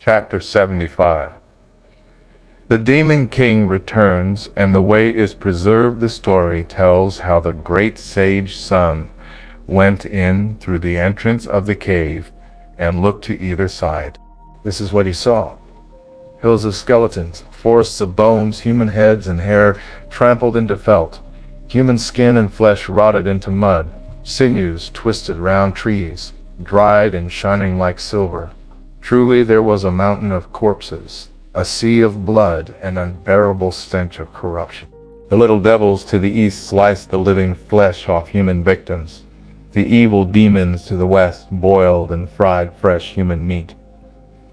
Chapter 75. The Demon King returns, and the way is preserved. The story tells how the great sage Sun went in through the entrance of the cave and looked to either side. This is what he saw. Hills of skeletons, forests of bones, human heads and hair trampled into felt, human skin and flesh rotted into mud, sinews twisted round trees, dried and shining like silver. Truly there was a mountain of corpses, a sea of blood, and unbearable stench of corruption. The little devils to the east sliced the living flesh off human victims. The evil demons to the west boiled and fried fresh human meat.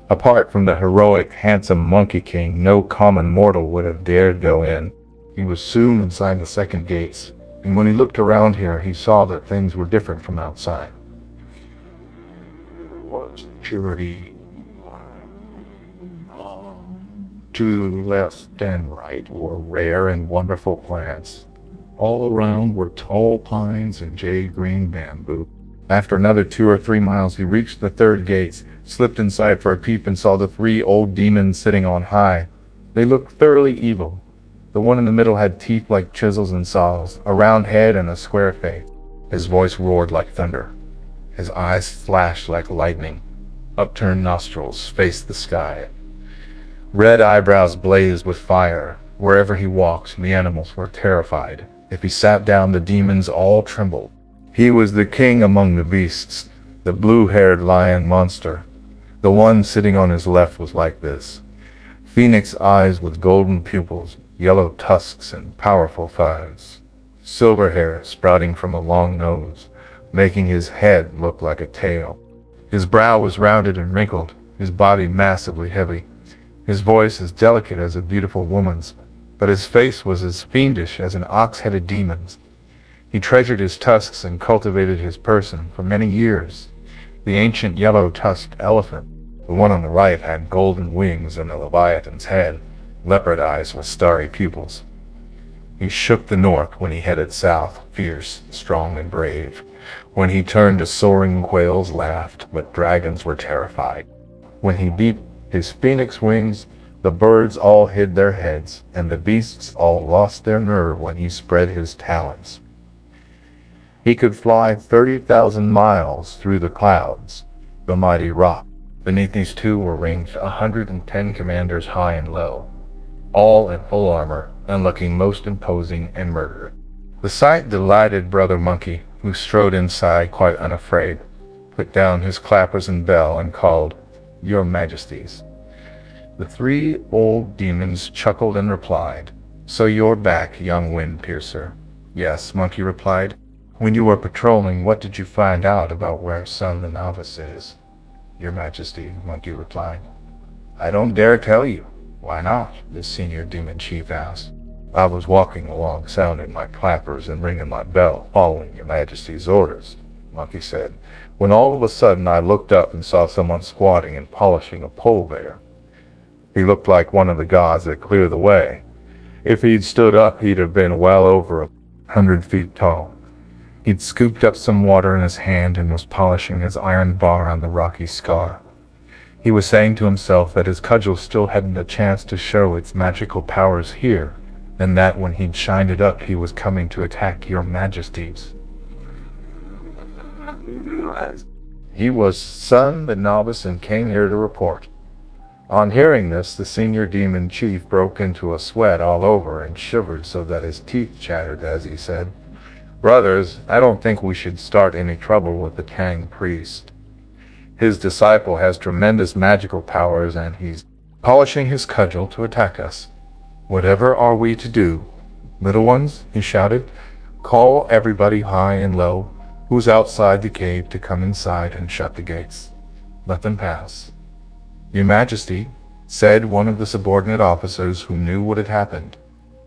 Apart from the heroic, handsome Monkey King, no common mortal would have dared go in. He was soon inside the second gates, and when he looked around here, he saw that things were different from outside. It was purity. To the left and right were rare and wonderful plants. All around were tall pines and jade-green bamboo. After another 2 or 3 miles, he reached the third gate, slipped inside for a peep, and saw the 3 old demons sitting on high. They looked thoroughly evil. The one in the middle had teeth like chisels and saws, a round head and a square face. His voice roared like thunder. His eyes flashed like lightning. Upturned nostrils faced the sky. Red eyebrows blazed with fire. Wherever he walked, the animals were terrified. If he sat down, the demons all trembled. He was the king among the beasts, the blue-haired lion monster. The one sitting on his left was like this. Phoenix eyes with golden pupils, yellow tusks and powerful thighs. Silver hair sprouting from a long nose, making his head look like a tail. His brow was rounded and wrinkled, his body massively heavy. His voice as delicate as a beautiful woman's, but his face was as fiendish as an ox-headed demon's. He treasured his tusks and cultivated his person for many years. The ancient yellow-tusked elephant, the one on the right, had golden wings and a leviathan's head, leopard eyes with starry pupils. He shook the north when he headed south, fierce, strong, and brave. When he turned, the soaring quails laughed, but dragons were terrified. When he beat his phoenix wings, the birds all hid their heads, and the beasts all lost their nerve when he spread his talons. He could fly 30,000 miles through the clouds, the mighty rock. Beneath these two were ranged 110 commanders high and low, all in full armor, and looking most imposing and murderous. The sight delighted Brother Monkey, who strode inside quite unafraid, put down his clappers and bell, and called, "Your Majesties." The 3 old demons chuckled and replied, "So you're back, young wind piercer." "Yes," Monkey replied. "When you were patrolling, what did you find out about where Sun the Novice is?" "Your Majesty," Monkey replied, "I don't dare tell you." "Why not?" the senior demon chief asked. "I was walking along, sounding my clappers and ringing my bell, following your Majesty's orders," Monkey said, "when all of a sudden I looked up and saw someone squatting and polishing a pole there. He looked like one of the gods that clear the way. If he'd stood up, he'd have been well over 100 feet tall. He'd scooped up some water in his hand and was polishing his iron bar on the rocky scar. He was saying to himself that his cudgel still hadn't a chance to show its magical powers here, and that when he'd shined it up, he was coming to attack your Majesties. He was Sun the Novice and came here to report." On hearing this, the senior demon chief broke into a sweat all over and shivered so that his teeth chattered as he said, "Brothers, I don't think we should start any trouble with the Tang priest. His disciple has tremendous magical powers and he's polishing his cudgel to attack us. Whatever are we to do? Little ones," he shouted, "call everybody high and low who's outside the cave to come inside and shut the gates. Let them pass." "Your Majesty," said one of the subordinate officers who knew what had happened,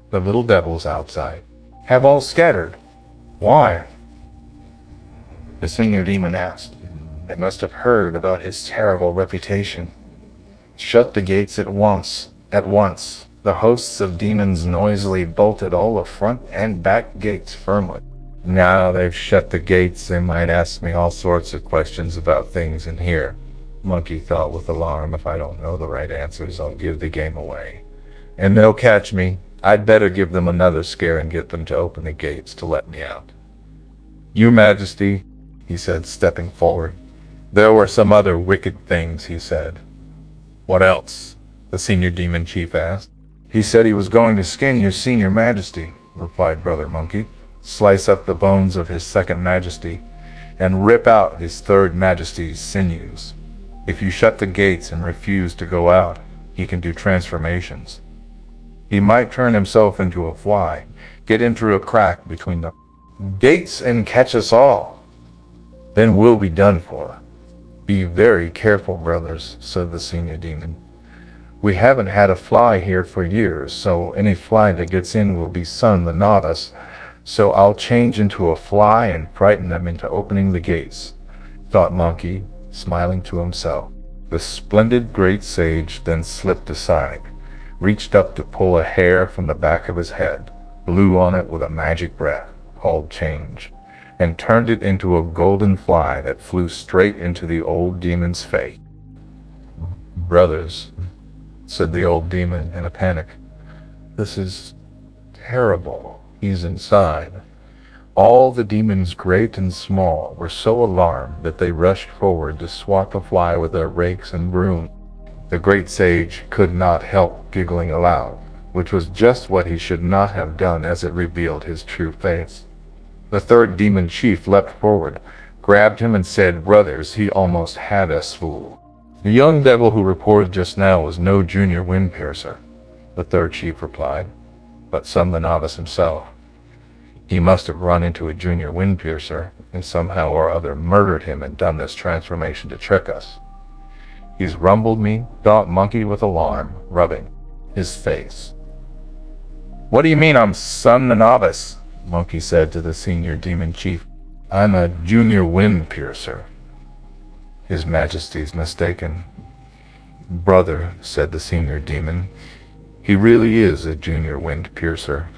"the little devils outside have all scattered." "Why?" the senior demon asked. "They must have heard about his terrible reputation." "Shut the gates at once, at once." The hosts of demons noisily bolted all the front and back gates firmly. Now they've shut the gates, they might ask me all sorts of questions about things in here. Monkey thought with alarm. If I don't know the right answers, I'll give the game away. And they'll catch me. I'd better give them another scare and get them to open the gates to let me out. Your Majesty, he said, stepping forward. There were some other wicked things, he said. What else? The senior demon chief asked. He said he was going to skin your senior majesty, replied Brother Monkey, slice up the bones of his second majesty, and rip out his third majesty's sinews. If you shut the gates and refuse to go out, he can do transformations. He might turn himself into a fly, get in through a crack between the gates and catch us all. Then we'll be done for. Be very careful, brothers, said the senior demon. We haven't had a fly here for years, so any fly that gets in will be Son the Novice, so I'll change into a fly and frighten them into opening the gates, thought Monkey, smiling to himself. The splendid great sage then slipped aside, reached up to pull a hair from the back of his head, blew on it with a magic breath, called change, and turned it into a golden fly that flew straight into the old demon's face. Brothers, said the old demon in a panic, this is terrible. He's inside. All the demons, great and small, were so alarmed that they rushed forward to swat the fly with their rakes and brooms. The great sage could not help giggling aloud, which was just what he should not have done, as it revealed his true face. The third demon chief leapt forward, grabbed him, and said, Brothers, he almost had us fooled. The young devil who reported just now was no junior wind piercer, the third chief replied, but Son the Novice himself. He must have run into a junior wind piercer and somehow or other murdered him and done this transformation to trick us. He's rumbled me, thought Monkey with alarm, rubbing his face. What do you mean I'm Son the Novice? Monkey said to the senior demon chief. I'm a junior wind piercer. His Majesty's mistaken. Brother, said the senior demon, he really is a junior wind piercer.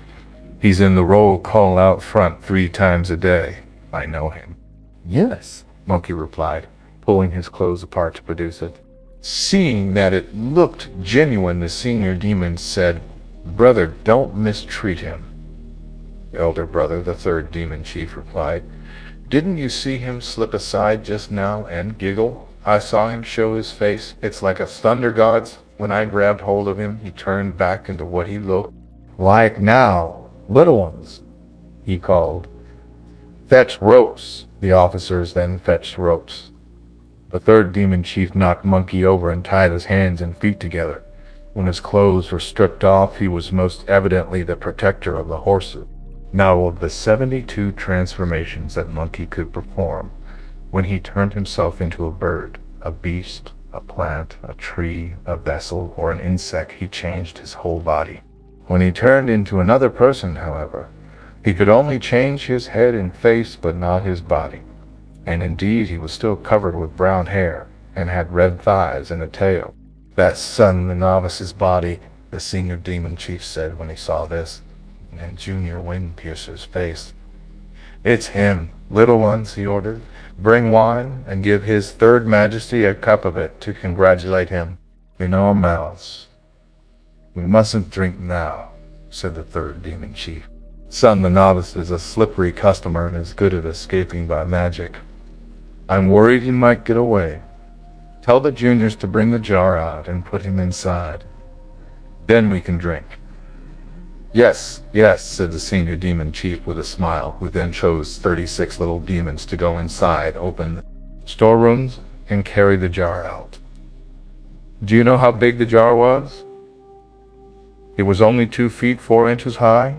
He's in the roll call out front 3 times a day. I know him. Yes, Monkey replied, pulling his clothes apart to produce it. Seeing that it looked genuine, the senior demon said, Brother, don't mistreat him. Elder brother, the third demon chief replied, didn't you see him slip aside just now and giggle? I saw him show his face. It's like a thunder god's. When I grabbed hold of him, he turned back into what he looked like now. Little ones, he called. Fetch ropes. The officers then fetched ropes. The third demon chief knocked Monkey over and tied his hands and feet together. When his clothes were stripped off, he was most evidently the protector of the horses. Now of the 72 transformations that Monkey could perform, when he turned himself into a bird, a beast, a plant, a tree, a vessel, or an insect, he changed his whole body. When he turned into another person, however, he could only change his head and face, but not his body. And indeed, he was still covered with brown hair, and had red thighs and a tail. That's Son the Novice's body, the senior demon chief said when he saw this, and junior wind piercer's face. It's him, little ones, he ordered. Bring wine, and give his third majesty a cup of it to congratulate him. In our mouths. We mustn't drink now, said the third demon chief. Son the Novice is a slippery customer and is good at escaping by magic. I'm worried he might get away. Tell the juniors to bring the jar out and put him inside. Then we can drink. Yes, yes, said the senior demon chief with a smile, who then chose 36 little demons to go inside, open the storerooms, and carry the jar out. Do you know how big the jar was? It was only 2 feet 4 inches high.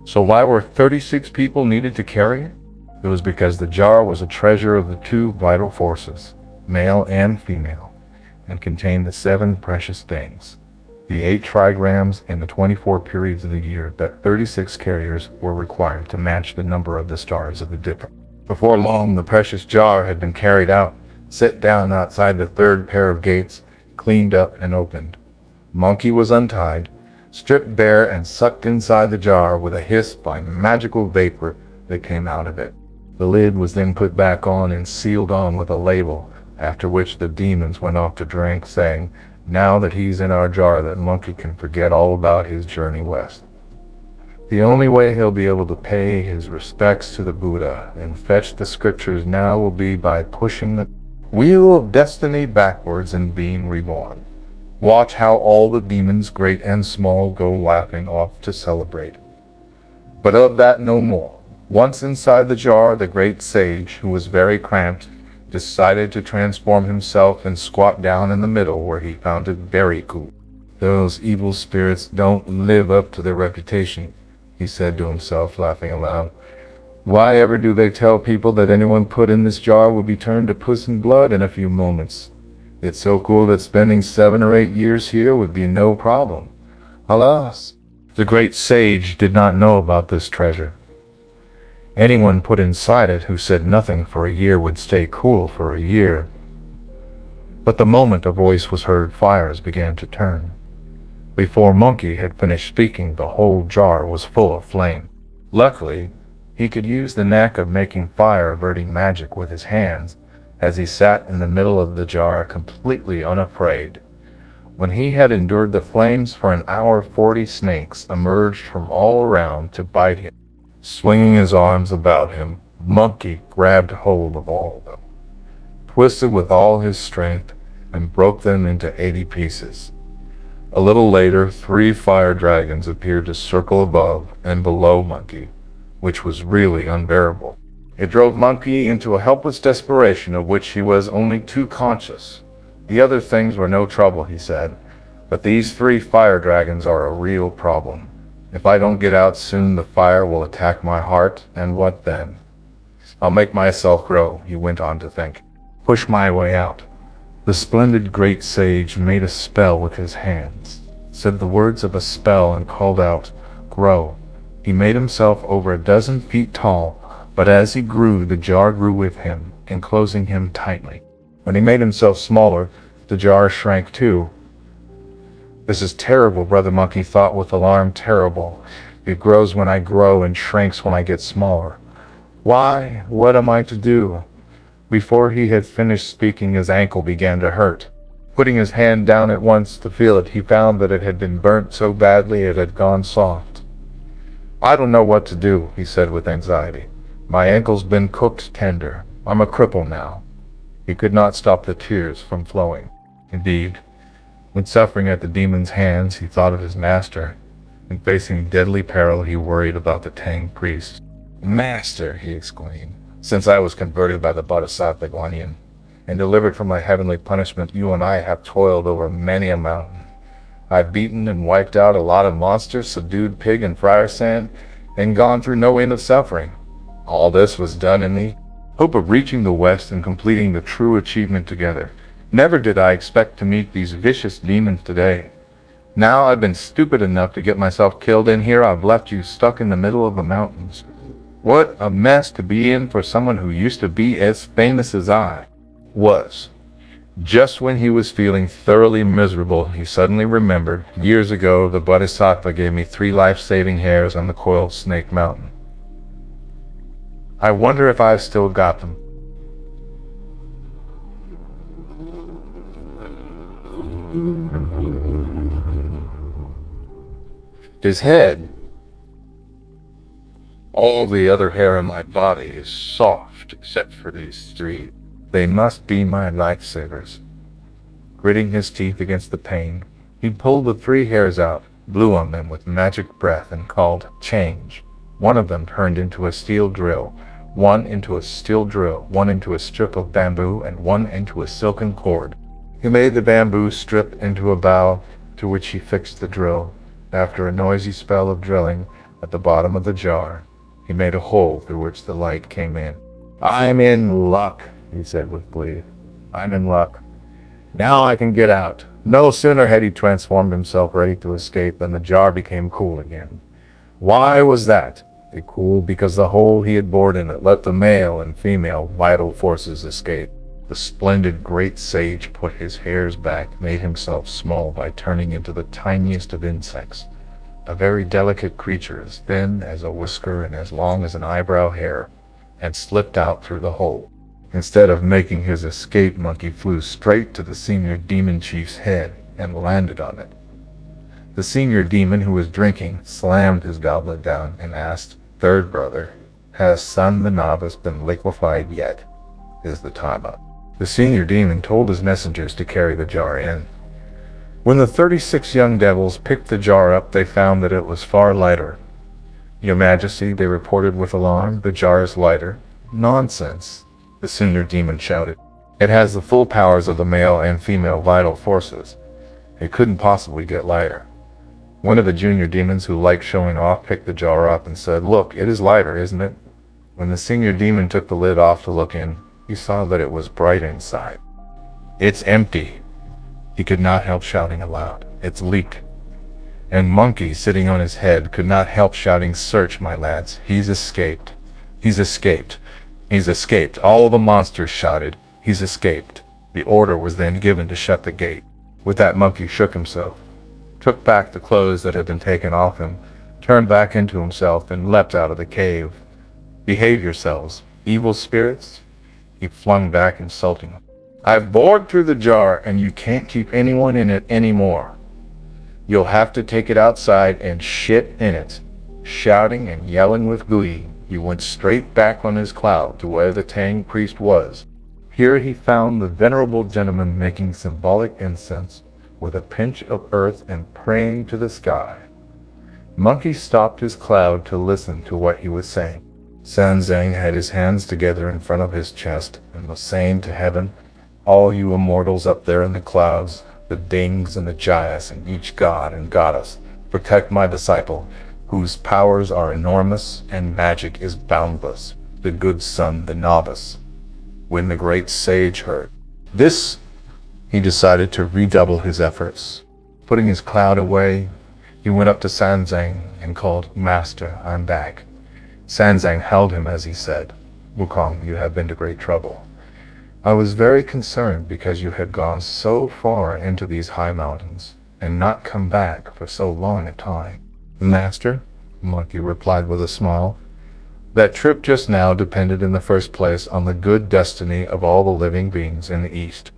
So why were 36 people needed to carry it? It was because the jar was a treasure of the 2 vital forces, male and female, and contained the 7 precious things, the 8 trigrams, and the 24 periods of the year that 36 carriers were required to match the number of the stars of the Dipper. Before long, the precious jar had been carried out, set down outside the 3rd pair of gates, cleaned up and opened. Monkey was untied, stripped bare, and sucked inside the jar with a hiss by magical vapor that came out of it. The lid was then put back on and sealed on with a label, after which the demons went off to drink, saying, now that he's in our jar, that monkey can forget all about his journey west. The only way he'll be able to pay his respects to the Buddha and fetch the scriptures now will be by pushing the wheel of destiny backwards and being reborn. Watch how all the demons, great and small, go laughing off to celebrate. But of that no more. Once inside the jar, the great sage, who was very cramped, decided to transform himself and squat down in the middle, where he found it very cool. Those evil spirits don't live up to their reputation, he said to himself, laughing aloud. Why ever do they tell people that anyone put in this jar will be turned to puss and blood in a few moments? It's so cool that spending 7 or 8 years here would be no problem. Alas, the great sage did not know about this treasure. Anyone put inside it who said nothing for a year would stay cool for a year. But the moment a voice was heard, fires began to turn. Before Monkey had finished speaking, the whole jar was full of flame. Luckily, he could use the knack of making fire-averting magic with his hands, as he sat in the middle of the jar completely unafraid. When he had endured the flames for an hour, 40 snakes emerged from all around to bite him. Swinging his arms about him, Monkey grabbed hold of all of them, twisted with all his strength, and broke them into 80 pieces. A little later, 3 fire dragons appeared to circle above and below Monkey, which was really unbearable. It drove Monkey into a helpless desperation of which he was only too conscious. The other things were no trouble, he said, but these 3 fire dragons are a real problem. If I don't get out soon, the fire will attack my heart, and what then? I'll make myself grow, he went on to think. Push my way out. The splendid great sage made a spell with his hands, said the words of a spell, and called out, grow. He made himself over 12 feet tall, but as he grew, the jar grew with him, enclosing him tightly. When he made himself smaller, the jar shrank too. This is terrible, Brother Monkey thought with alarm. Terrible. It grows when I grow and shrinks when I get smaller. Why, what am I to do? Before he had finished speaking, his ankle began to hurt. Putting his hand down at once to feel it, he found that it had been burnt so badly it had gone soft. I don't know what to do, he said with anxiety. My ankle's been cooked tender. I'm a cripple now. He could not stop the tears from flowing. Indeed, when suffering at the demon's hands, he thought of his master. In facing deadly peril, he worried about the Tang priest. Master, he exclaimed, since I was converted by the Bodhisattva Guanyin and delivered from my heavenly punishment, you and I have toiled over many a mountain. I've beaten and wiped out a lot of monsters, subdued pig and friar sand, and gone through no end of suffering. All this was done in the hope of reaching the West and completing the true achievement together. Never did I expect to meet these vicious demons today. Now I've been stupid enough to get myself killed, and here I've left you stuck in the middle of the mountains. What a mess to be in for someone who used to be as famous as I was. Just when he was feeling thoroughly miserable, he suddenly remembered, years ago the Bodhisattva gave me 3 life-saving hairs on the coiled snake mountain. I wonder if I've still got them. His head, all the other hair on my body is soft except for these 3. They must be my lifesavers. Gritting his teeth against the pain, he pulled the 3 hairs out, blew on them with magic breath, and called, change. One of them turned into a steel drill, one into a steel drill, one into a strip of bamboo, and one into a silken cord. He made the bamboo strip into a bow, to which he fixed the drill. After a noisy spell of drilling at the bottom of the jar, he made a hole through which the light came in. I'm in luck, he said with glee. I'm in luck. Now I can get out. No sooner had he transformed himself ready to escape than the jar became cool again. Why was that? It cooled because the hole he had bored in it let the male and female vital forces escape. The splendid great sage put his hairs back, made himself small by turning into the tiniest of insects, a very delicate creature as thin as a whisker and as long as an eyebrow hair, and slipped out through the hole. Instead of making his escape, Monkey flew straight to the senior demon chief's head and landed on it. The senior demon, who was drinking, slammed his goblet down and asked, "Third brother, has Son the novice been liquefied yet? Is the time up?" The senior demon told his messengers to carry the jar in. When the 36 young devils picked the jar up, they found that it was far lighter. "Your Majesty," they reported with alarm, "the jar is lighter." "Nonsense," the senior demon shouted. "It has the full powers of the male and female vital forces. It couldn't possibly get lighter." One of the junior demons, who liked showing off, picked the jar up and said, "Look, it is lighter, isn't it?" When the senior demon took the lid off to look in, he saw that it was bright inside. "It's empty," he could not help shouting aloud. "It's leaked." And Monkey, sitting on his head, could not help shouting, "Search, my lads. He's escaped. He's escaped. He's escaped." All the monsters shouted, "He's escaped." The order was then given to shut the gate. With that, Monkey shook himself, took back the clothes that had been taken off him, turned back into himself, and leapt out of the cave. "Behave yourselves, evil spirits," he flung back insultingly. "I've bored through the jar, and you can't keep anyone in it anymore. You'll have to take it outside and shit in it." Shouting and yelling with glee, he went straight back on his cloud to where the Tang priest was. Here he found the venerable gentleman making symbolic incense with a pinch of earth and praying to the sky. Monkey stopped his cloud to listen to what he was saying. Sanzang had his hands together in front of his chest and was saying to heaven, "All you immortals up there in the clouds, the Dings and the Jayas and each god and goddess, protect my disciple, whose powers are enormous and magic is boundless, the good son, the novice." When the great sage heard this, he decided to redouble his efforts. Putting his cloud away, he went up to Sanzang and called, "Master, I'm back." Sanzang held him as he said, "Wukong, you have been to great trouble. I was very concerned because you had gone so far into these high mountains and not come back for so long a time." "Master," Monkey replied with a smile, "that trip just now depended in the first place on the good destiny of all the living beings in the East.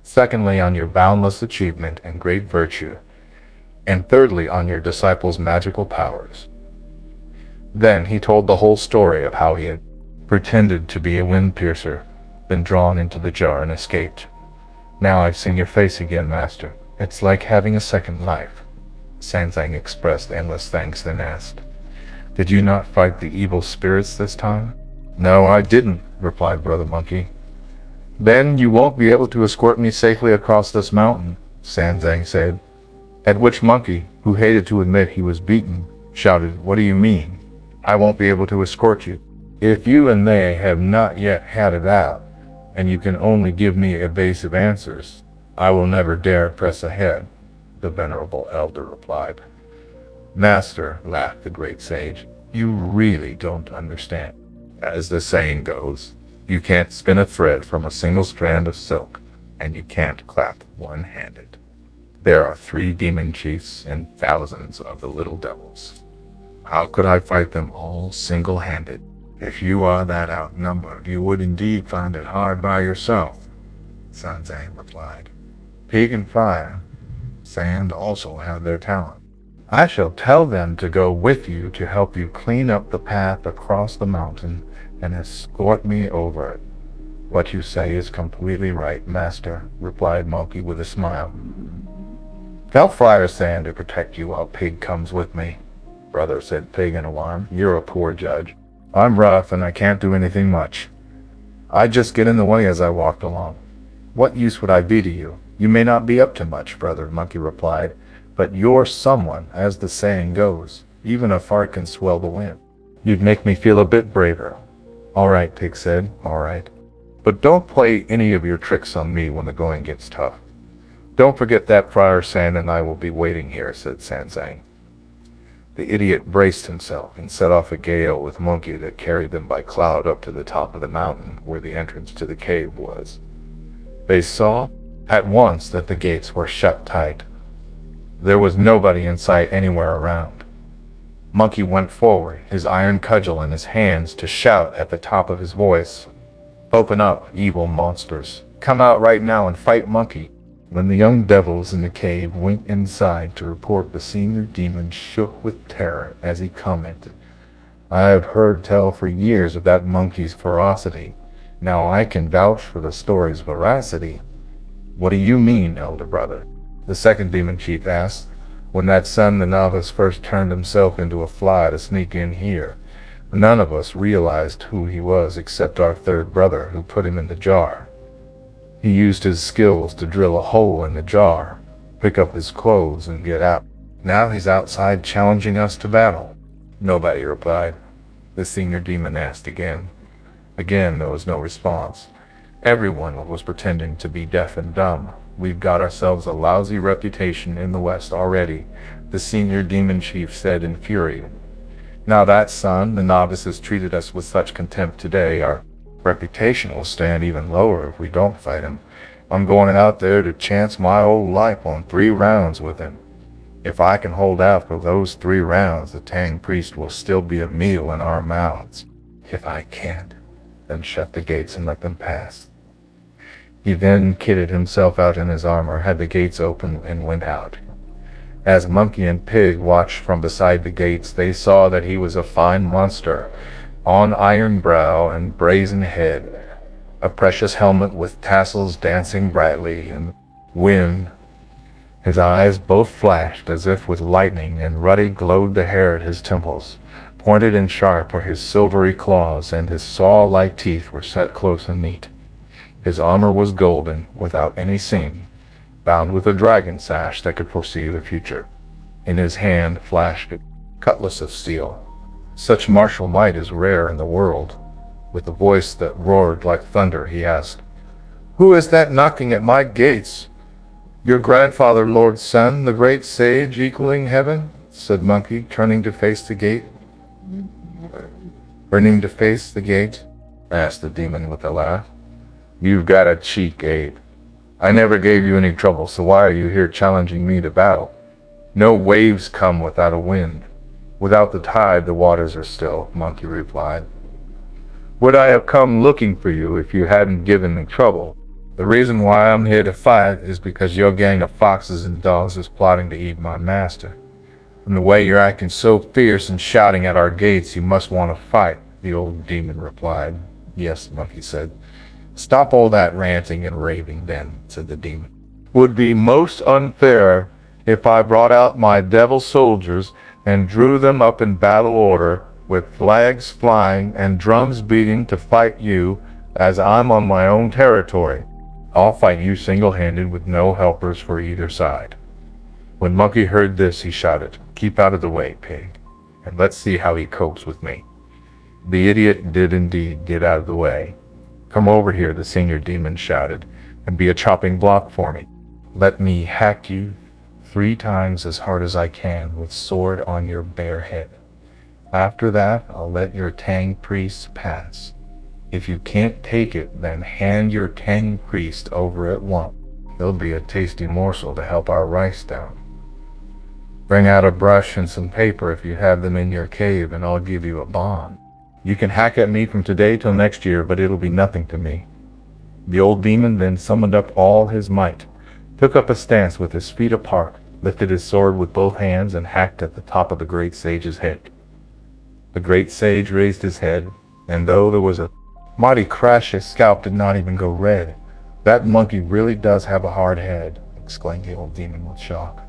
Secondly, on your boundless achievement and great virtue. And thirdly, on your disciple's magical powers." Then he told the whole story of how he had pretended to be a wind piercer, been drawn into the jar and escaped. "Now I've seen your face again, Master. It's like having a second life." Sanzang expressed endless thanks, then asked, "Did you not fight the evil spirits this time?" "No, I didn't," replied Brother Monkey. "Then you won't be able to escort me safely across this mountain," Sanzang said. At which Monkey, who hated to admit he was beaten, shouted, "What do you mean? I won't be able to escort you. If you and they have not yet had it out, and you can only give me evasive answers, I will never dare press ahead," the venerable elder replied. "Master," laughed the great sage, "you really don't understand. As the saying goes, you can't spin a thread from a single strand of silk, and you can't clap one-handed. There are 3 demon chiefs and thousands of the little devils. How could I fight them all single-handed? If you are that outnumbered, you would indeed find it hard by yourself," Sanzang replied. "Pig and fire, sand also have their talent. I shall tell them to go with you to help you clean up the path across the mountain and escort me over it." "What you say is completely right, Master," replied Monkey with a smile. "Tell Friar Sand to protect you while Pig comes with me." "Brother," said Pig in alarm, "you're a poor judge. I'm rough and I can't do anything much. I just get in the way as I walk along." "What use would I be to you? You may not be up to much," Brother Monkey replied, "but you're someone, as the saying goes. Even a fart can swell the wind. You'd make me feel a bit braver." "All right," Pig said, "all right. But don't play any of your tricks on me when the going gets tough." "Don't forget that Friar Sand and I will be waiting here," said Sanzang. The idiot braced himself and set off a gale with Monkey that carried them by cloud up to the top of the mountain where the entrance to the cave was. They saw at once that the gates were shut tight. There was nobody in sight anywhere around. Monkey went forward, his iron cudgel in his hands, to shout at the top of his voice, Open up, evil monsters. Come out right now and fight Monkey. When the young devils in the cave went inside to report, the senior demon shook with terror as he commented, I have heard tell for years of that monkey's ferocity. Now I can vouch for the story's veracity. What do you mean, elder brother? The second demon chief asked. When that son, the novice, first turned himself into a fly to sneak in here, none of us realized who he was except our third brother, who put him in the jar. He used his skills to drill a hole in the jar, pick up his clothes, and get out. Now he's outside challenging us to battle. Nobody replied. The senior demon asked again. Again, there was no response. Everyone was pretending to be deaf and dumb. We've got ourselves a lousy reputation in the West already, the senior demon chief said in fury. Now that, son, the novice has treated us with such contempt today, our reputation will stand even lower if we don't fight him. I'm going out there to chance my old life on 3 rounds with him. If I can hold out for those 3 rounds, the Tang priest will still be a meal in our mouths. If I can't, then shut the gates and let them pass. He then kitted himself out in his armor, had the gates open, and went out. As Monkey and Pig watched from beside the gates, they saw that he was a fine monster, on iron brow and brazen head, a precious helmet with tassels dancing brightly in the wind. His eyes both flashed as if with lightning, and ruddy glowed the hair at his temples. Pointed and sharp were his silvery claws, and his saw-like teeth were set close and neat. His armor was golden, without any seam, bound with a dragon sash that could foresee the future. In his hand flashed a cutlass of steel. Such martial might is rare in the world. With a voice that roared like thunder, he asked, Who is that knocking at my gates? Your grandfather, Lord Sun, the great sage equaling heaven? Said Monkey, turning to face the gate. Turning to face the gate? Asked the demon with a laugh. You've got a cheek, Abe. I never gave you any trouble, so why are you here challenging me to battle? No waves come without a wind. Without the tide, the waters are still, Monkey replied. Would I have come looking for you if you hadn't given me trouble? The reason why I'm here to fight is because your gang of foxes and dogs is plotting to eat my master. From the way you're acting so fierce and shouting at our gates, you must want to fight, the old demon replied. Yes, Monkey said. Stop all that ranting and raving then, said the demon. Would be most unfair if I brought out my devil soldiers and drew them up in battle order, with flags flying and drums beating to fight you, as I'm on my own territory. I'll fight you single-handed with no helpers for either side. When Monkey heard this, he shouted, Keep out of the way, Pig, and let's see how he copes with me. The idiot did indeed get out of the way. Come over here, the senior demon shouted, and be a chopping block for me. Let me hack you 3 times as hard as I can with sword on your bare head. After that, I'll let your Tang priest pass. If you can't take it, then hand your Tang priest over at once. There'll be a tasty morsel to help our rice down. Bring out a brush and some paper if you have them in your cave, and I'll give you a bond. You can hack at me from today till next year, but it'll be nothing to me. The old demon then summoned up all his might, took up a stance with his feet apart, lifted his sword with both hands, and hacked at the top of the great sage's head. The great sage raised his head, and though there was a mighty crash, his scalp did not even go red. That monkey really does have a hard head, exclaimed the old demon with shock.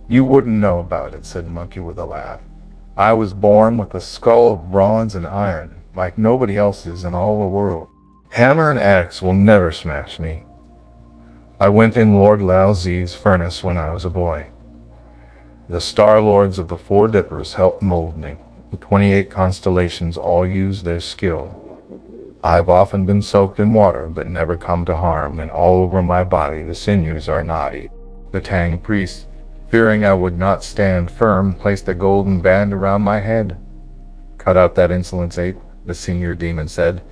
You wouldn't know about it, said Monkey with a laugh. I was born with a skull of bronze and iron, like nobody else's in all the world. Hammer and axe will never smash me. I went in Lord Lao Zi's furnace when I was a boy. The Star Lords of the 4 Dippers helped mold me. The 28 constellations all use their skill. I've often been soaked in water, but never come to harm, and all over my body the sinews are knotty. The Tang priest, fearing I would not stand firm, placed a golden band around my head. Cut out that insolence, Ape, the senior demon said,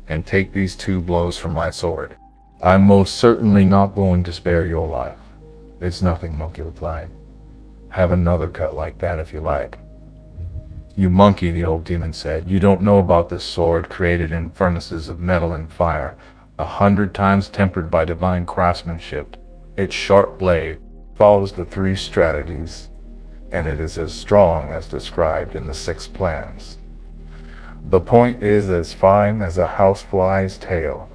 and take these 2 blows from my sword. I'm most certainly not going to spare your life. It's nothing, Monkey replied. Have another cut like that if you like. "You monkey," the old demon said, "you don't know about this sword created in furnaces of metal and fire, 100 times tempered by divine craftsmanship. Its sharp blade follows the 3 strategies, and it is as strong as described in the 6 plans. The point is as fine as a housefly's tail,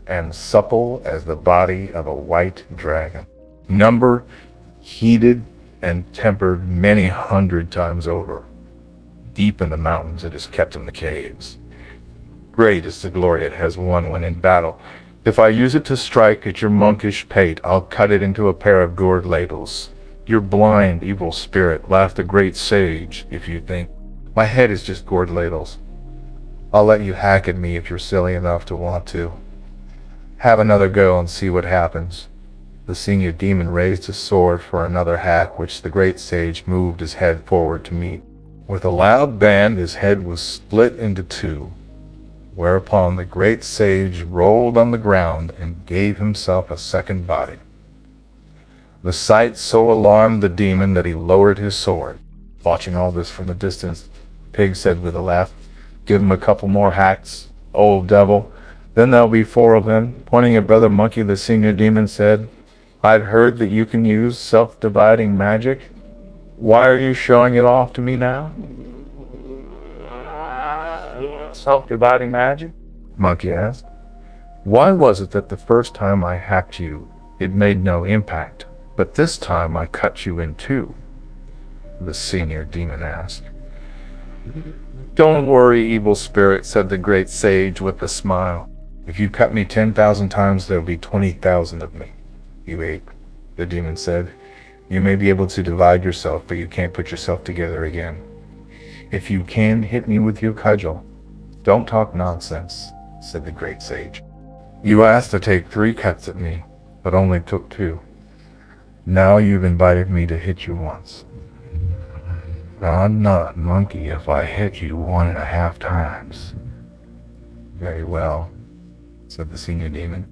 and supple as the body of a white dragon. Number, heated, and tempered many 100 times over. Deep in the mountains it is kept in the caves. Great is the glory it has won when in battle. If I use it to strike at your monkish pate, I'll cut it into a pair of gourd ladles. Your blind, evil spirit," laughed the great sage, "if you think my head is just gourd ladles. I'll let you hack at me if you're silly enough to want to. Have another go and see what happens." The senior demon raised his sword for another hack, which the great sage moved his head forward to meet. With a loud bang, his head was split into 2, whereupon the great sage rolled on the ground and gave himself a second body. The sight so alarmed the demon that he lowered his sword. Watching all this from a distance, Pig said with a laugh, "Give him a couple more hacks, old devil. Then there'll be 4 of them." Pointing at Brother Monkey, the senior demon said, "I'd heard that you can use self-dividing magic. Why are you showing it off to me now?" "Self-dividing magic?" Monkey asked. "Why was it that the first time I hacked you, it made no impact, but this time I cut you in 2? The senior demon asked. "Don't worry, evil spirit," said the great sage with a smile. "If you cut me 10,000 times, there'll be 20,000 of me." "You ape," the demon said. "You may be able to divide yourself, but you can't put yourself together again. If you can, hit me with your cudgel." "Don't talk nonsense," said the great sage. "You asked to take 3 cuts at me, but only took 2. Now you've invited me to hit you once. I'm not a monkey if I hit you 1.5 times. "Very well," said the senior demon.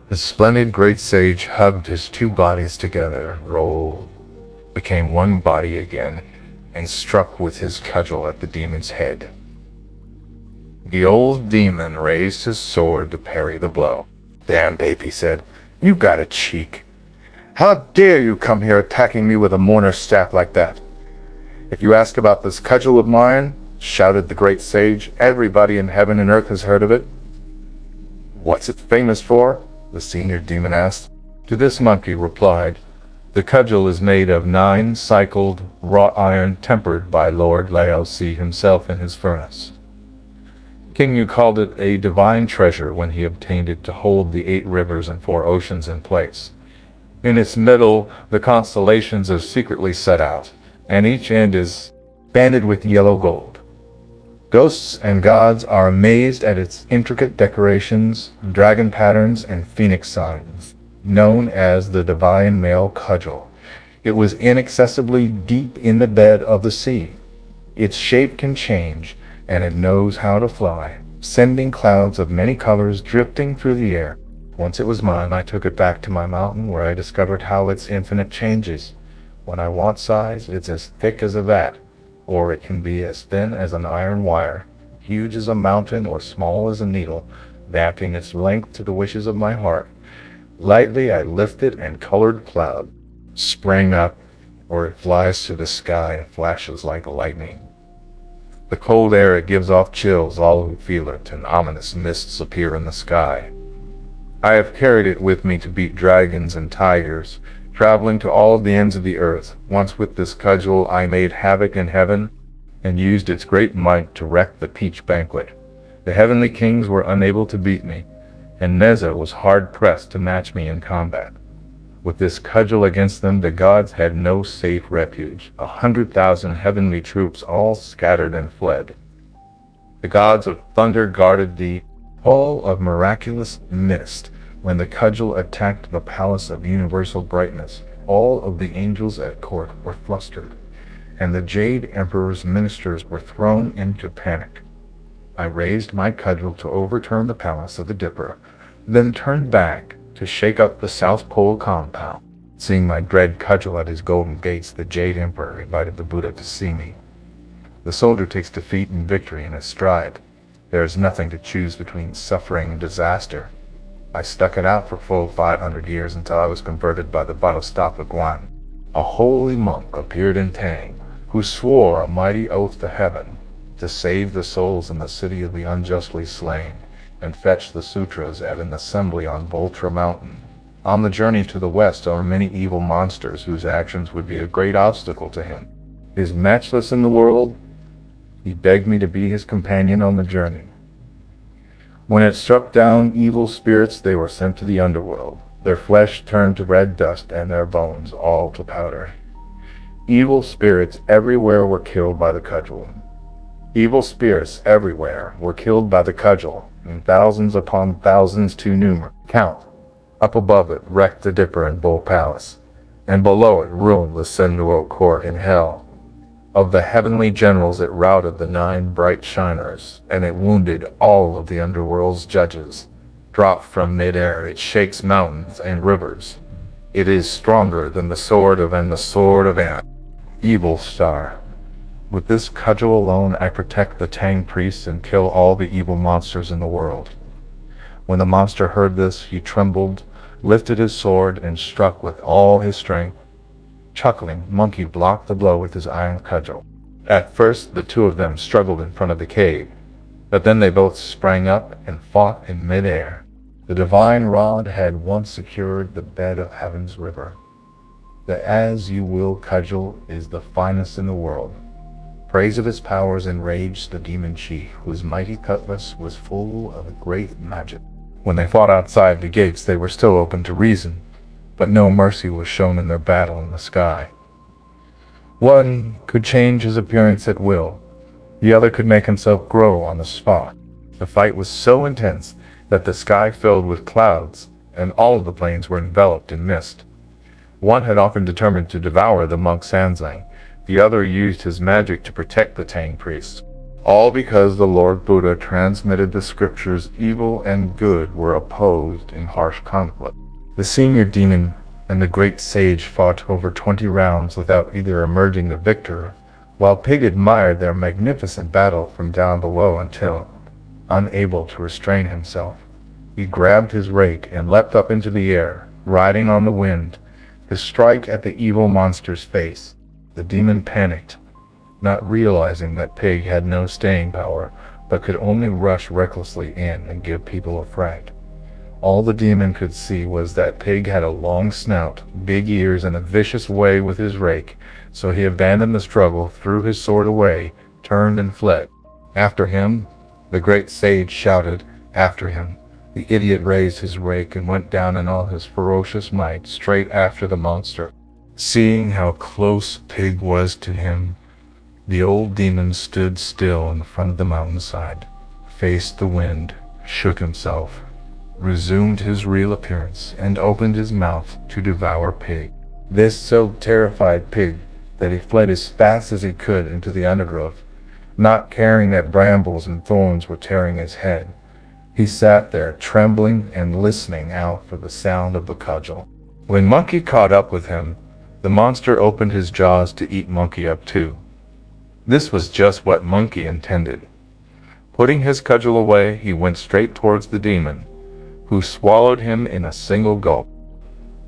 The splendid great sage hugged his 2 bodies together, rolled, became 1 body again, and struck with his cudgel at the demon's head. The old demon raised his sword to parry the blow. "Damn ape," he said, "you've got a cheek. How dare you come here attacking me with a mourner's staff like that?" "If you ask about this cudgel of mine," shouted the great sage, "everybody in heaven and earth has heard of it." "What's it famous for?" the senior demon asked. To this Monkey replied, "The cudgel is made of 9 cycled wrought iron tempered by Lord Laozi himself in his furnace. Kingu called it a divine treasure when he obtained it to hold the 8 rivers and 4 oceans in place. In its middle, the constellations are secretly set out, and each end is banded with yellow gold. Ghosts and gods are amazed at its intricate decorations, dragon patterns, and phoenix signs, known as the divine male cudgel. It was inaccessibly deep in the bed of the sea. Its shape can change, and it knows how to fly, sending clouds of many colors drifting through the air. Once it was mine, I took it back to my mountain, where I discovered how its infinite changes. When I want size, it's as thick as a vat, or it can be as thin as an iron wire, huge as a mountain or small as a needle, adapting its length to the wishes of my heart. Lightly I lift it, and colored cloud sprang up, or it flies to the sky and flashes like lightning. The cold air it gives off chills all who feel it, and ominous mists appear in the sky. I have carried it with me to beat dragons and tigers, traveling to all the ends of the earth. Once with this cudgel I made havoc in heaven, and used its great might to wreck the peach banquet. The heavenly kings were unable to beat me, and Neza was hard-pressed to match me in combat. With this cudgel against them, the gods had no safe refuge. 100,000 heavenly troops all scattered and fled. The gods of thunder guarded the hall of miraculous mist. When the cudgel attacked the palace of universal brightness, all of the angels at court were flustered, and the Jade Emperor's ministers were thrown into panic. I raised my cudgel to overturn the palace of the Dipper, then turned back to shake up the South Pole compound. Seeing my dread cudgel at his golden gates, the Jade Emperor invited the Buddha to see me. The soldier takes defeat and victory in his stride. There is nothing to choose between suffering and disaster. I stuck it out for full 500 years until I was converted by the Bodhisattva Guan. A holy monk appeared in Tang, who swore a mighty oath to heaven to save the souls in the city of the unjustly slain and fetch the sutras at an assembly on Voltra Mountain. On the journey to the west are many evil monsters whose actions would be a great obstacle to him. He is matchless in the world. He begged me to be his companion on the journey. When it struck down evil spirits, they were sent to the underworld. Their flesh turned to red dust and their bones all to powder. Evil spirits everywhere were killed by the cudgel. Evil spirits everywhere were killed by the cudgel, and thousands upon thousands too numerous to count. Up above it wrecked the Dipper and Bull Palace, and below it ruined the Senduo Court in hell. Of the heavenly generals it routed the 9 bright shiners, and it wounded all of the underworld's judges. Dropped from mid-air, it shakes mountains and rivers. It is stronger than the sword of Ant. Evil star. With this cudgel alone I protect the Tang priests and kill all the evil monsters in the world. When the monster heard this, he trembled, lifted his sword, and struck with all his strength. Chuckling, Monkey blocked the blow with his iron cudgel. At first, the two of them struggled in front of the cave, but then they both sprang up and fought in mid-air. The divine rod had once secured the bed of heaven's river. The as-you-will cudgel is the finest in the world. Praise of his powers enraged the demon chief, whose mighty cutlass was full of a great magic. When they fought outside the gates, they were still open to reason, but no mercy was shown in their battle in the sky. One could change his appearance at will. The other could make himself grow on the spot. The fight was so intense that the sky filled with clouds, and all of the plains were enveloped in mist. One had often determined to devour the monk Sanzang. The other used his magic to protect the Tang priests. All because the Lord Buddha transmitted the scriptures evil and good were opposed in harsh conflict. The senior demon and the great sage fought over 20 rounds without either emerging the victor, while Pig admired their magnificent battle from down below until, unable to restrain himself, he grabbed his rake and leapt up into the air, riding on the wind, to strike at the evil monster's face. The demon panicked, not realizing that Pig had no staying power, but could only rush recklessly in and give people a fright. All the demon could see was that Pig had a long snout, big ears, and a vicious way with his rake, so he abandoned the struggle, threw his sword away, turned and fled. After him, the great sage shouted. After him, the idiot raised his rake and went down in all his ferocious might, straight after the monster. Seeing how close Pig was to him, the old demon stood still in front of the mountainside, faced the wind, shook himself, resumed his real appearance, and opened his mouth to devour Pig. This so terrified Pig that he fled as fast as he could into the undergrowth, not caring that brambles and thorns were tearing his head. He sat there, trembling and listening out for the sound of the cudgel. When Monkey caught up with him, the monster opened his jaws to eat Monkey up too. This was just what Monkey intended. Putting his cudgel away, he went straight towards the demon, who swallowed him in a single gulp.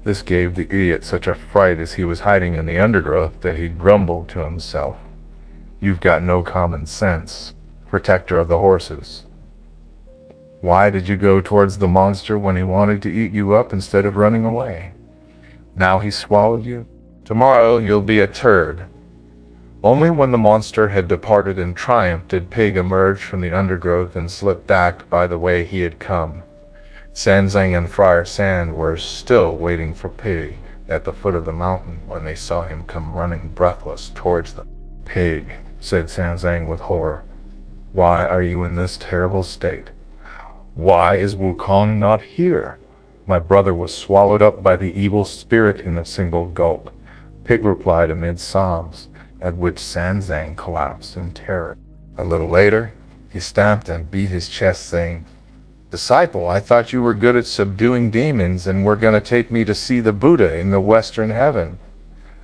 This gave the idiot such a fright as he was hiding in the undergrowth that he grumbled to himself, "You've got no common sense, protector of the horses. Why did you go towards the monster when he wanted to eat you up instead of running away? Now he swallowed you. Tomorrow you'll be a turd." Only when the monster had departed in triumph did Pig emerge from the undergrowth and slip back by the way he had come. Sanzang and Friar Sand were still waiting for Pig at the foot of the mountain when they saw him come running breathless towards them. "Pig," said Sanzang with horror, "why are you in this terrible state? Why is Wukong not here? My brother was swallowed up by the evil spirit in a single gulp." Pig replied amid sobs, at which Sanzang collapsed in terror. A little later, he stamped and beat his chest, saying, Disciple, I thought you were good at subduing demons and were going to take me to see the Buddha in the Western heaven.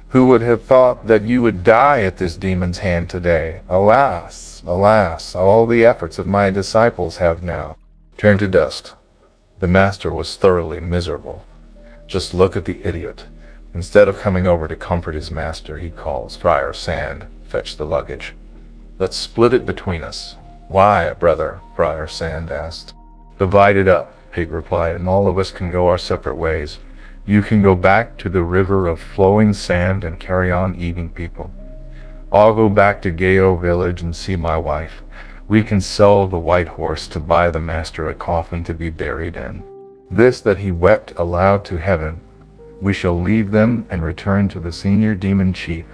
Who would have thought that you would die at this demon's hand today? Alas, alas, all the efforts of my disciples have now turned to dust. The master was thoroughly miserable. Just look at the idiot. Instead of coming over to comfort his master, he calls Friar Sand, fetch the luggage. Let's split it between us. Why, brother? Friar Sand asked. Divide it up, Pig replied, and all of us can go our separate ways. You can go back to the river of flowing sand and carry on eating people. I'll go back to Gayo village and see my wife. We can sell the white horse to buy the master a coffin to be buried in. This that he wept aloud to heaven. We shall leave them and return to the senior demon chief.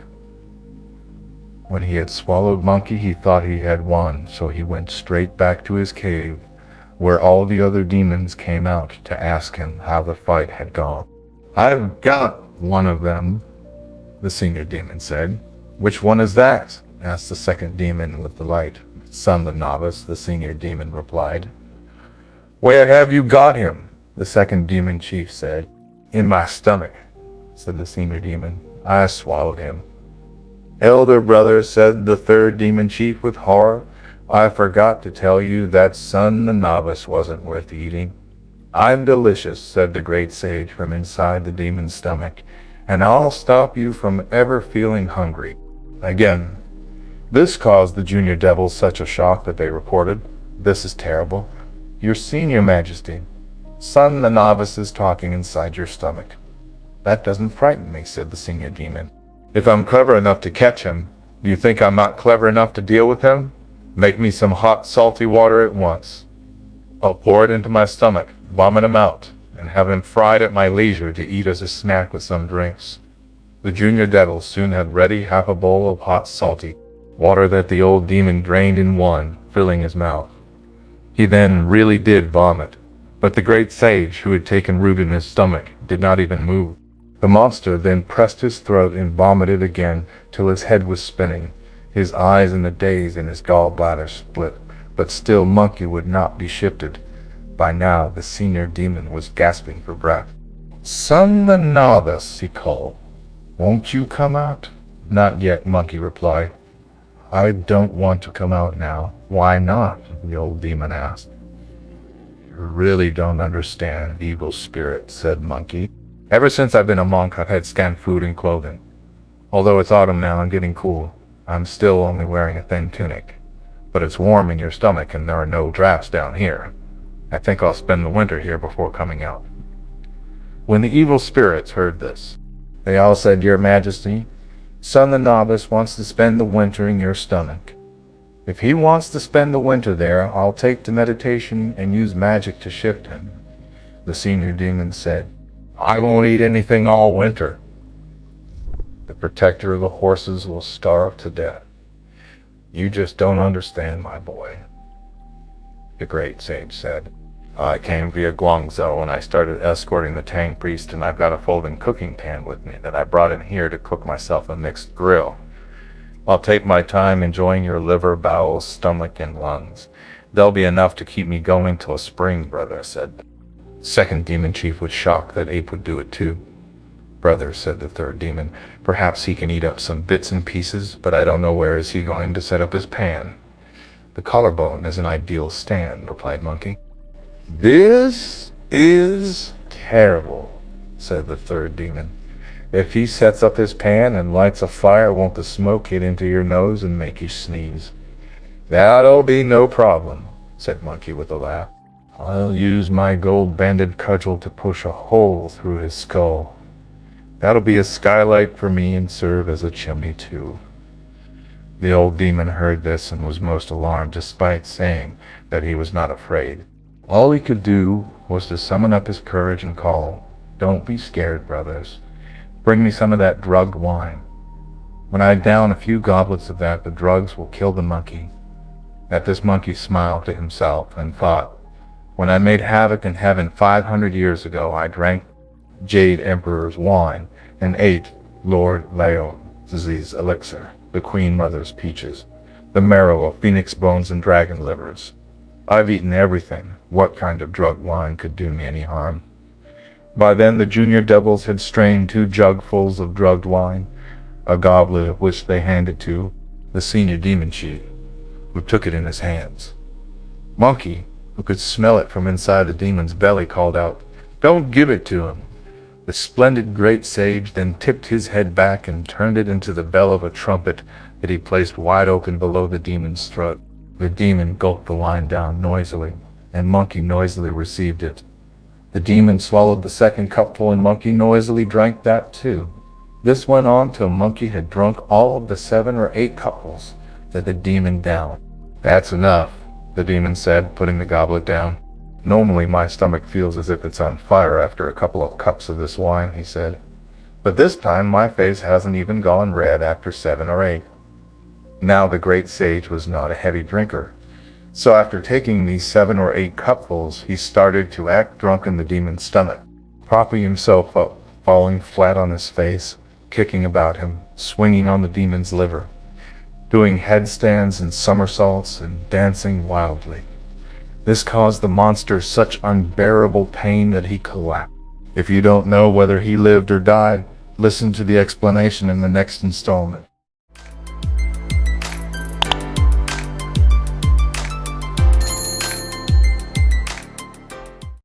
When he had swallowed Monkey, he thought he had won, so he went straight back to his cave, where all the other demons came out to ask him how the fight had gone. I've got one of them, the senior demon said. Which one is that? Asked the second demon with the light. Son the novice, the senior demon replied. Where have you got him? The second demon chief said. In my stomach, said the senior demon. I swallowed him. Elder brother, said the third demon chief with horror, I forgot to tell you that son the novice wasn't worth eating. I'm delicious, said the great sage from inside the demon's stomach, and I'll stop you from ever feeling hungry again. This caused the junior devils such a shock that they reported, This is terrible. Your senior majesty, son the novice is talking inside your stomach. That doesn't frighten me, said the senior demon. If I'm clever enough to catch him, do you think I'm not clever enough to deal with him? Make me some hot, salty water at once. I'll pour it into my stomach, vomit him out, and have him fried at my leisure to eat as a snack with some drinks. The junior devil soon had ready half a bowl of hot, salty water that the old demon drained in one, filling his mouth. He then really did vomit, but the great sage, who had taken root in his stomach, did not even move. The monster then pressed his throat and vomited again till his head was spinning, his eyes in a daze and his gallbladder split, but still Monkey would not be shifted. By now the senior demon was gasping for breath. Son the novice, he called. Won't you come out? Not yet, Monkey replied. I don't want to come out now. Why not? The old demon asked. You really don't understand, evil spirit, said Monkey. Ever since I've been a monk, I've had scant food and clothing. Although it's autumn now and getting cool, I'm still only wearing a thin tunic. But it's warm in your stomach and there are no drafts down here. I think I'll spend the winter here before coming out. When the evil spirits heard this, they all said, Your Majesty, son the novice wants to spend the winter in your stomach. If he wants to spend the winter there, I'll take to meditation and use magic to shift him. The senior demon said, I won't eat anything all winter. The protector of the horses will starve to death. You just don't understand, my boy. The great sage said, I came via Guangzhou and I started escorting the Tang priest, and I've got a folding cooking pan with me that I brought in here to cook myself a mixed grill. I'll take my time enjoying your liver, bowels, stomach, and lungs. There'll be enough to keep me going till spring, brother, said. Second demon chief was shocked that Ape would do it too. Brother, said the third demon, perhaps he can eat up some bits and pieces, but I don't know where is he going to set up his pan. The collarbone is an ideal stand, replied Monkey. This is terrible, said the third demon. If he sets up his pan and lights a fire, won't the smoke get into your nose and make you sneeze? That'll be no problem, said Monkey with a laugh. I'll use my gold-banded cudgel to push a hole through his skull. That'll be a skylight for me and serve as a chimney too. The old demon heard this and was most alarmed, despite saying that he was not afraid. All he could do was to summon up his courage and call, Don't be scared, brothers. Bring me some of that drugged wine. When I down a few goblets of that, the drugs will kill the monkey. At this Monkey smiled to himself and thought, When I made havoc in heaven 500 years ago, I drank Jade Emperor's wine and ate Lord Laozi's elixir, the Queen Mother's peaches, the marrow of phoenix bones and dragon livers. I've eaten everything. What kind of drugged wine could do me any harm? By then the junior devils had strained 2 jugfuls of drugged wine, a goblet of which they handed to the senior demon chief, who took it in his hands. Monkey, who could smell it from inside the demon's belly, called out, "Don't give it to him." The splendid great sage then tipped his head back and turned it into the bell of a trumpet that he placed wide open below the demon's throat. The demon gulped the wine down noisily, and Monkey noisily received it. The demon swallowed the second cupful, and Monkey noisily drank that too. This went on till Monkey had drunk all of the 7 or 8 cupfuls that the demon downed. "That's enough," the demon said, putting the goblet down. "Normally my stomach feels as if it's on fire after a couple of cups of this wine," he said. "But this time my face hasn't even gone red after 7 or 8. Now the great sage was not a heavy drinker, so after taking these 7 or 8 cupfuls, he started to act drunk in the demon's stomach, propping himself up, falling flat on his face, kicking about him, swinging on the demon's liver, doing headstands and somersaults and dancing wildly. This caused the monster such unbearable pain that he collapsed. If you don't know whether he lived or died, listen to the explanation in the next installment.